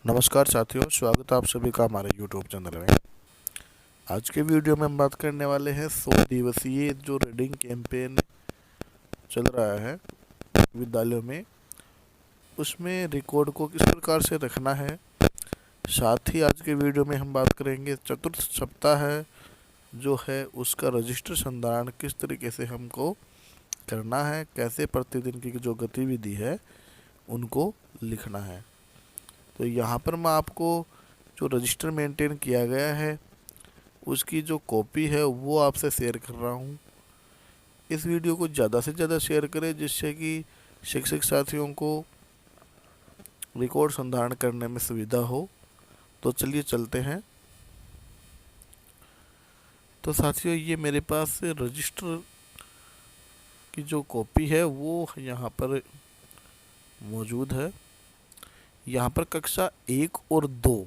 नमस्कार साथियों, स्वागत है आप सभी का हमारे यूट्यूब चैनल में। आज के वीडियो में हम बात करने वाले हैं 100 दिवसीय जो रीडिंग कैंपेन चल रहा है विद्यालयों में, उसमें रिकॉर्ड को किस प्रकार से रखना है। साथ ही आज के वीडियो में हम बात करेंगे चतुर्थ सप्ताह जो है उसका रजिस्टर संधारण किस तरीके से हमको करना है, कैसे प्रतिदिन की जो गतिविधि है उनको लिखना है। तो यहाँ पर मैं आपको जो रजिस्टर मेंटेन किया गया है उसकी जो कॉपी है वो आपसे शेयर कर रहा हूँ। इस वीडियो को ज़्यादा से ज़्यादा शेयर करें जिससे कि शिक्षक साथियों को रिकॉर्ड संधारण करने में सुविधा हो। तो चलिए चलते हैं। तो साथियों, ये मेरे पास रजिस्टर की जो कॉपी है वो यहाँ पर मौजूद है। यहाँ पर कक्षा 1 और 2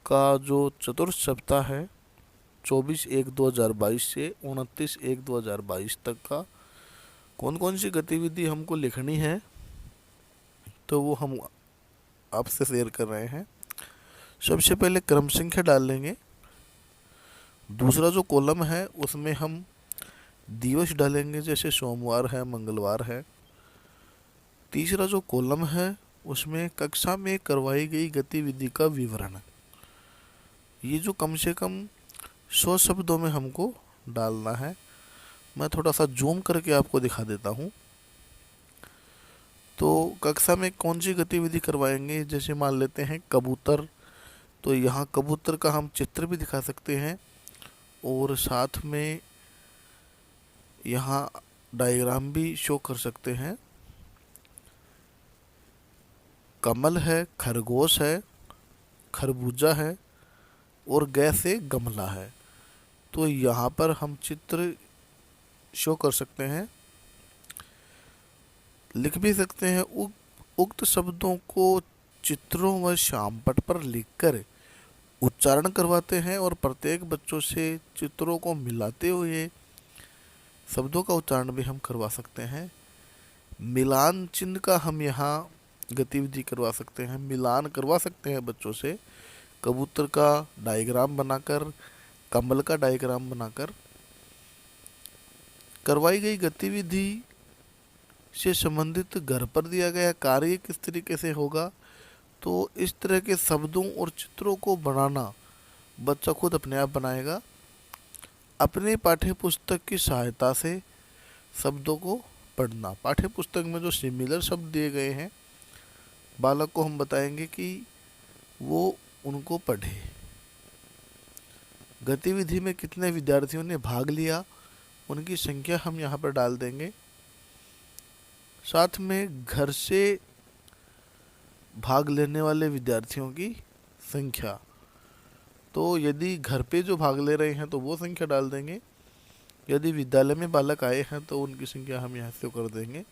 का जो चतुर्थ सप्ताह है 24/1/2022 से 29/1/2022 तक का कौन कौन सी गतिविधि हमको लिखनी है तो वो हम आपसे शेयर कर रहे हैं। सबसे पहले क्रम संख्या डाल लेंगे। दूसरा जो कॉलम है उसमें हम दिवस डालेंगे, जैसे सोमवार है, मंगलवार है। तीसरा जो कॉलम है उसमें कक्षा में करवाई गई गतिविधि का विवरण, ये जो कम से कम 100 शब्दों में हमको डालना है। मैं थोड़ा सा जूम करके आपको दिखा देता हूँ। तो कक्षा में कौन सी गतिविधि करवाएंगे, जैसे मान लेते हैं कबूतर, तो यहाँ कबूतर का हम चित्र भी दिखा सकते हैं और साथ में यहाँ डायग्राम भी शो कर सकते हैं। कमल है, खरगोश है, खरबूजा है और गैस से गमला है। तो यहाँ पर हम चित्र शो कर सकते हैं, लिख भी सकते हैं। उक्त शब्दों को चित्रों व श्यामपट पर लिखकर उच्चारण करवाते हैं और प्रत्येक बच्चों से चित्रों को मिलाते हुए शब्दों का उच्चारण भी हम करवा सकते हैं। मिलान चिन्ह का हम यहाँ गतिविधि करवा सकते हैं, मिलान करवा सकते हैं बच्चों से। कबूतर का डायग्राम बनाकर, कमल का डायग्राम बनाकर। करवाई गई गतिविधि से संबंधित घर पर दिया गया कार्य किस तरीके से होगा, तो इस तरह के शब्दों और चित्रों को बनाना बच्चा खुद अपने आप बनाएगा। अपने पाठ्य पुस्तक की सहायता से शब्दों को पढ़ना, पाठ्य पुस्तक में जो सिमिलर शब्द दिए गए हैं बालक को हम बताएंगे कि वो उनको पढ़े। गतिविधि में कितने विद्यार्थियों ने भाग लिया उनकी संख्या हम यहाँ पर डाल देंगे। साथ में घर से भाग लेने वाले विद्यार्थियों की संख्या, तो यदि घर पे जो भाग ले रहे हैं तो वो संख्या डाल देंगे। यदि विद्यालय में बालक आए हैं तो उनकी संख्या हम यहाँ से कर देंगे।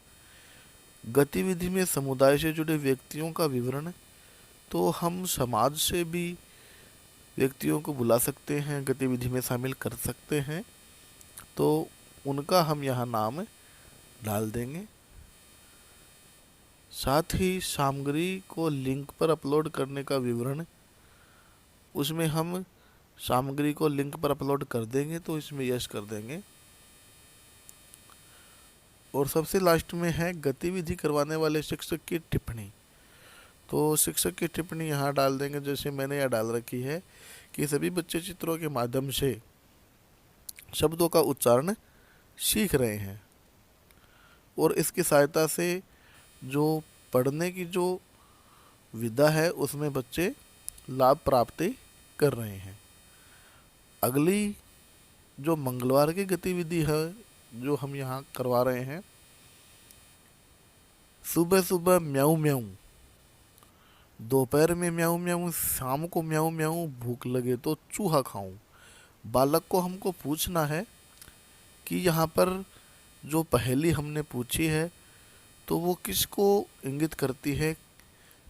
गतिविधि में समुदाय से जुड़े व्यक्तियों का विवरण, तो हम समाज से भी व्यक्तियों को बुला सकते हैं, गतिविधि में शामिल कर सकते हैं, तो उनका हम यहाँ नाम डाल देंगे। साथ ही सामग्री को लिंक पर अपलोड करने का विवरण, उसमें हम सामग्री को लिंक पर अपलोड कर देंगे तो इसमें यस कर देंगे। और सबसे लास्ट में है गतिविधि करवाने वाले शिक्षक की टिप्पणी, तो शिक्षक की टिप्पणी यहाँ डाल देंगे। जैसे मैंने यहाँ डाल रखी है कि सभी बच्चे चित्रों के माध्यम से शब्दों का उच्चारण सीख रहे हैं और इसकी सहायता से जो पढ़ने की जो विधा है उसमें बच्चे लाभ प्राप्ति कर रहे हैं। अगली जो मंगलवार की गतिविधि है जो हम यहाँ करवा रहे हैं, सुबह सुबह म्याऊं म्याऊं, दोपहर में म्याऊं म्याऊं, शाम को म्याऊं म्याऊं, भूख लगे तो चूहा खाऊं। बालक को हमको पूछना है कि यहाँ पर जो पहेली हमने पूछी है तो वो किसको इंगित करती है।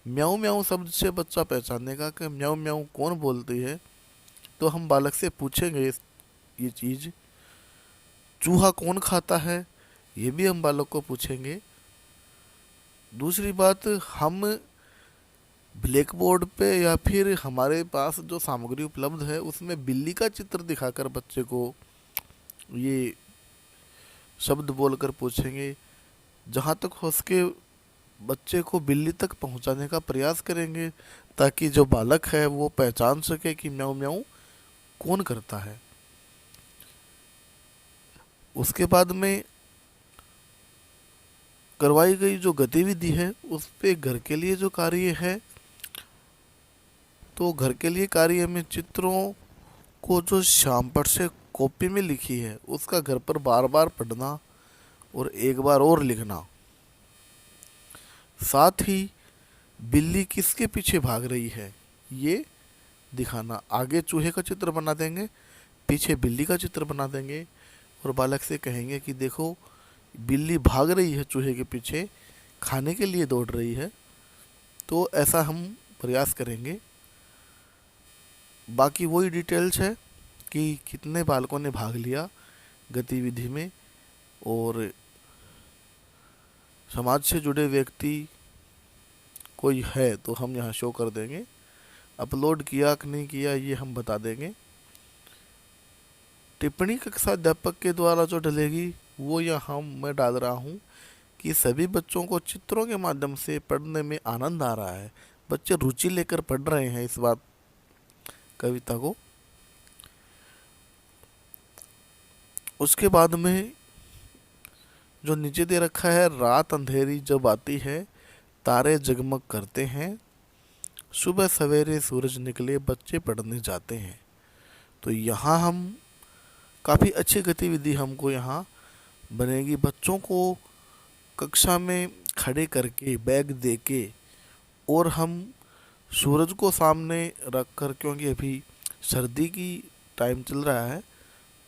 म्याऊं म्याऊं शब्द से बच्चा पहचानेगा कि म्याऊं म्याऊं कौन बोलती है, तो हम बालक से पूछेंगे ये चीज़। चूहा कौन खाता है ये भी हम बालक को पूछेंगे। दूसरी बात, हम ब्लैक बोर्ड पे या फिर हमारे पास जो सामग्री उपलब्ध है उसमें बिल्ली का चित्र दिखाकर बच्चे को ये शब्द बोलकर पूछेंगे। जहाँ तक हो सके बच्चे को बिल्ली तक पहुँचाने का प्रयास करेंगे, ताकि जो बालक है वो पहचान सके कि म्याऊं म्याऊं कौन करता है। उसके बाद में करवाई गई जो गतिविधि है उस पे घर के लिए जो कार्य है, तो घर के लिए कार्य में चित्रों को जो शाम पर से कॉपी में लिखी है उसका घर पर बार बार पढ़ना और एक बार और लिखना। साथ ही बिल्ली किसके पीछे भाग रही है ये दिखाना। आगे चूहे का चित्र बना देंगे, पीछे बिल्ली का चित्र बना देंगे और बालक से कहेंगे कि देखो बिल्ली भाग रही है चूहे के पीछे, खाने के लिए दौड़ रही है। तो ऐसा हम प्रयास करेंगे। बाकी वही डिटेल्स है कि कितने बालकों ने भाग लिया गतिविधि में, और समाज से जुड़े व्यक्ति कोई है तो हम यहाँ शो कर देंगे। अपलोड किया कि नहीं किया ये हम बता देंगे। टिप्पणी कक्षा अध्यापक के द्वारा जो डलेगी वो यहाँ मैं डाल रहा हूँ कि सभी बच्चों को चित्रों के माध्यम से पढ़ने में आनंद आ रहा है, बच्चे रुचि लेकर पढ़ रहे हैं इस बात कविता को। उसके बाद में जो नीचे दे रखा है, रात अंधेरी जब आती है तारे जगमग करते हैं, सुबह सवेरे सूरज निकले बच्चे पढ़ने जाते हैं। तो यहाँ हम काफ़ी अच्छी गतिविधि हमको यहाँ बनेगी। बच्चों को कक्षा में खड़े करके बैग दे के और हम सूरज को सामने रख कर, क्योंकि अभी सर्दी की टाइम चल रहा है,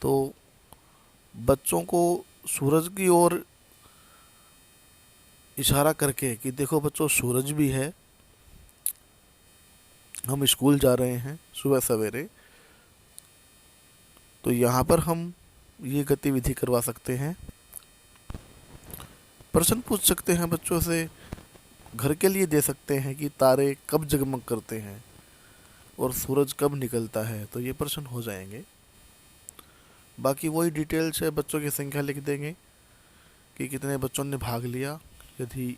तो बच्चों को सूरज की ओर इशारा करके कि देखो बच्चों सूरज भी है, हम स्कूल जा रहे हैं सुबह सवेरे। तो यहाँ पर हम ये गतिविधि करवा सकते हैं। प्रश्न पूछ सकते हैं बच्चों से, घर के लिए दे सकते हैं कि तारे कब जगमग करते हैं और सूरज कब निकलता है, तो ये प्रश्न हो जाएंगे। बाकी वही डिटेल्स है, बच्चों की संख्या लिख देंगे कि कितने बच्चों ने भाग लिया। यदि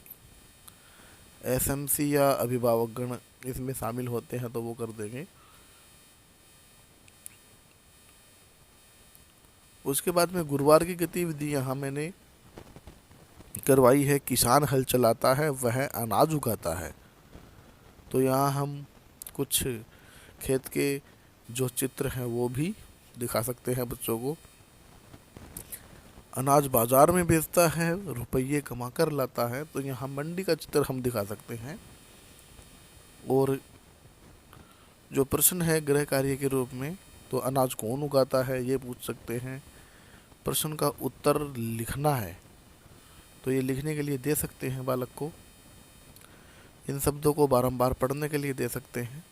एसएमसी या अभिभावकगण इसमें शामिल होते हैं तो वो कर देंगे। उसके बाद में गुरुवार की गतिविधि यहाँ मैंने करवाई है, किसान हल चलाता है वह अनाज उगाता है। तो यहाँ हम कुछ खेत के जो चित्र हैं वो भी दिखा सकते हैं बच्चों को। अनाज बाजार में बेचता है, रुपये कमा कर लाता है, तो यहाँ मंडी का चित्र हम दिखा सकते हैं। और जो प्रश्न है गृह कार्य के रूप में, तो अनाज कौन उगाता है ये पूछ सकते हैं। प्रश्न का उत्तर लिखना है तो ये लिखने के लिए दे सकते हैं बालक को। इन शब्दों को बारंबार पढ़ने के लिए दे सकते हैं।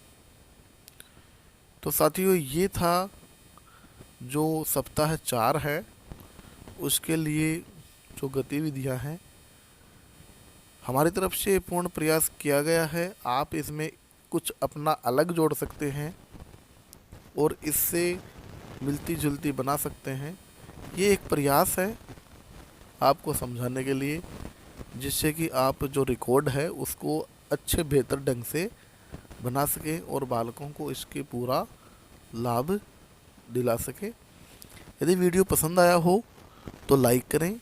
तो साथियों ये था जो सप्ताह 4 है उसके लिए जो गतिविधियां हैं हमारी तरफ से पूर्ण प्रयास किया गया है। आप इसमें कुछ अपना अलग जोड़ सकते हैं और इससे मिलती जुलती बना सकते हैं। ये एक प्रयास है आपको समझाने के लिए, जिससे कि आप जो रिकॉर्ड है उसको अच्छे बेहतर ढंग से बना सकें और बालकों को इसके पूरा लाभ दिला सकें। यदि वीडियो पसंद आया हो तो लाइक करें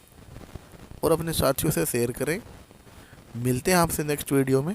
और अपने साथियों से शेयर करें। मिलते हैं आपसे नेक्स्ट वीडियो में।